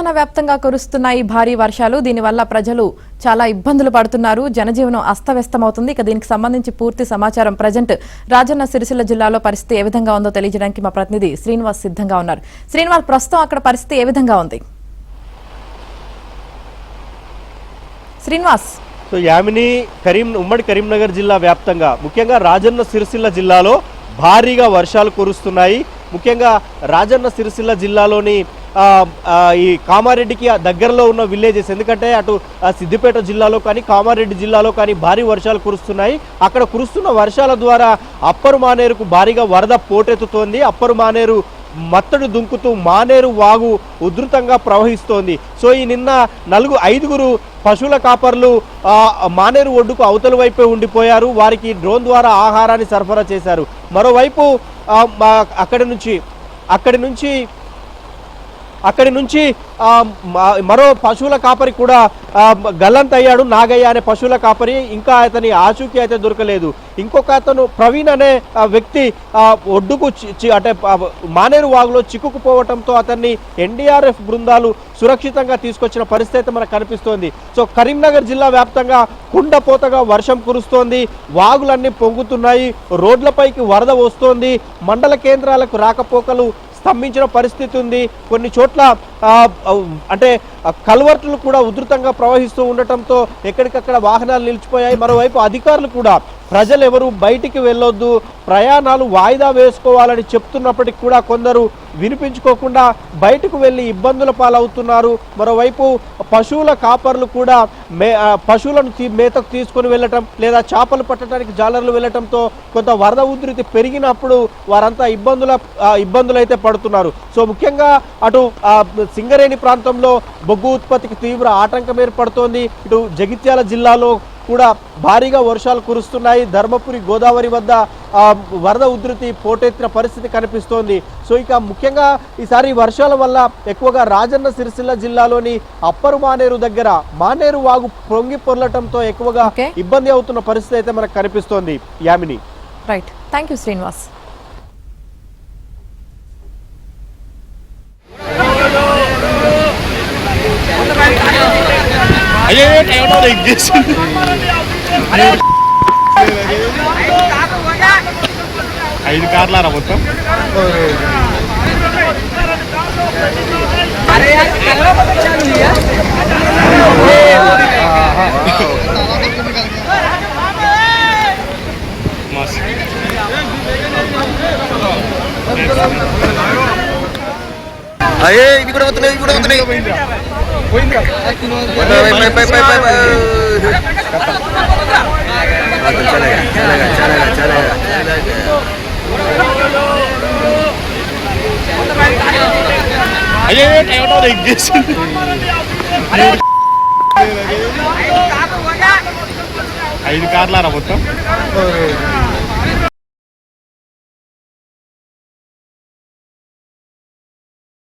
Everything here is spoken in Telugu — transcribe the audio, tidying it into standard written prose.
తెలంగాణ వ్యాప్తంగా కురుస్తున్న ఈ భారీ వర్షాలు దీనివల్ల ప్రజలు చాలా ఇబ్బందులు పడుతున్నారు. జనజీవనం అస్తవ్యస్తమవుతుంది. ఇక దీనికి సంబంధించి పూర్తి సమాచారం ప్రజెంట్ రాజన్న సిరిసిల్ల జిల్లాలో పరిస్థితి ఏ విధంగా ఉందో తెలియజేయడానికి మా ప్రతినిధి శ్రీనివాస్ సిద్ధంగా ఉన్నారు. శ్రీనివాస్, ప్రస్తుతం అక్కడ పరిస్థితి ఏ విధంగా ఉంది? శ్రీనివాస్. సో యామిని ఉమ్మడి కరీంనగర్ జిల్లా వ్యాప్తంగా ముఖ్యంగా రాజన్న సిరిసిల్ల జిల్లాలో భారీగా వర్షాలు కురుస్తున్నాయి. ముఖ్యంగా రాజన్న సిరిసిల్ల జిల్లాలోని ఈ కామారెడ్డికి దగ్గరలో ఉన్న విలేజెస్, ఎందుకంటే అటు సిద్దిపేట జిల్లాలో కానీ కామారెడ్డి జిల్లాలో కానీ భారీ వర్షాలు కురుస్తున్నాయి. అక్కడ కురుస్తున్న వర్షాల ద్వారా అప్పరు మానేరుకు భారీగా వరద పోటెత్తుతోంది. అప్పరు మానేరు మత్తడు దుంకుతూ మానేరు వాగు ఉధృతంగా ప్రవహిస్తోంది. సో ఈ నిన్న ఐదుగురు పశువుల కాపర్లు మానేరు ఒడ్డుకు అవతల వైపే ఉండిపోయారు. వారికి డ్రోన్ ద్వారా ఆహారాన్ని సరఫరా చేశారు. మరోవైపు అక్కడి నుంచి మరో పశువుల కాపరి కూడా గల్లంతయ్యాడు. నాగయ్య అనే పశువుల కాపరి, ఇంకా అతని ఆచూకీ అయితే దొరకలేదు. ఇంకొక అతను ప్రవీణ్ అనే వ్యక్తి ఒడ్డుకు అంటే మానేరు వాగులో చిక్కుకుపోవడంతో అతన్ని ఎన్డీఆర్ఎఫ్ బృందాలు సురక్షితంగా తీసుకొచ్చిన పరిస్థితి మనకు కనిపిస్తోంది. సో కరీంనగర్ జిల్లా వ్యాప్తంగా కుండపోతగా వర్షం కురుస్తోంది. వాగులన్నీ పొంగుతున్నాయి. రోడ్లపైకి వరద వస్తోంది. మండల కేంద్రాలకు రాకపోకలు స్తంభించిన పరిస్థితి ఉంది. కొన్ని చోట్ల అంటే కల్వర్టులు కూడా ఉధృతంగా ప్రవహిస్తూ ఉండటంతో ఎక్కడికక్కడ వాహనాలు నిలిచిపోయాయి. మరోవైపు అధికారులు కూడా ప్రజలు ఎవరు బయటికి వెళ్ళొద్దు, ప్రయాణాలు వాయిదా వేసుకోవాలని చెప్తున్నప్పటికీ కూడా కొందరు వినిపించుకోకుండా బయటకు వెళ్ళి ఇబ్బందుల పాలవుతున్నారు. మరోవైపు పశువుల కాపర్లు కూడా పశువులను మేతకు తీసుకొని వెళ్ళటం లేదా చేపలు పట్టడానికి జాలర్లు వెళ్ళటంతో కొంత వరద ఉధృతి పెరిగినప్పుడు వారంతా ఇబ్బందులైతే పడుతున్నారు. సో ముఖ్యంగా అటు సింగరేణి ప్రాంతంలో బొగ్గు ఉత్పత్తికి తీవ్ర ఆటంకం ఏర్పడుతోంది. ఇటు జగిత్యాల జిల్లాలో కూడా భారీగా వర్షాలు కురుస్తున్నాయి. ధర్మపురి గోదావరి వద్ద వరద ఉధృతి పోటెత్తిన పరిస్థితి కనిపిస్తోంది. సో ఇక ముఖ్యంగా ఈసారి వర్షాల వల్ల ఎక్కువగా రాజన్న సిరిసిల్ల జిల్లాలోని అప్పరు మానేరు దగ్గర మానేరు వాగు పొంగి పొర్లటంతో ఎక్కువగా ఇబ్బంది అవుతున్న పరిస్థితి అయితే మనకు కనిపిస్తోంది. Yamini. Right, thank you Srinivas. ఐదు కార్లారా మొత్తం. అయ్యే ఇవి కూడా వస్తున్నాయి, ఇవి కూడా వస్తున్నాయి. ఐదు కార్లారా మొత్తం.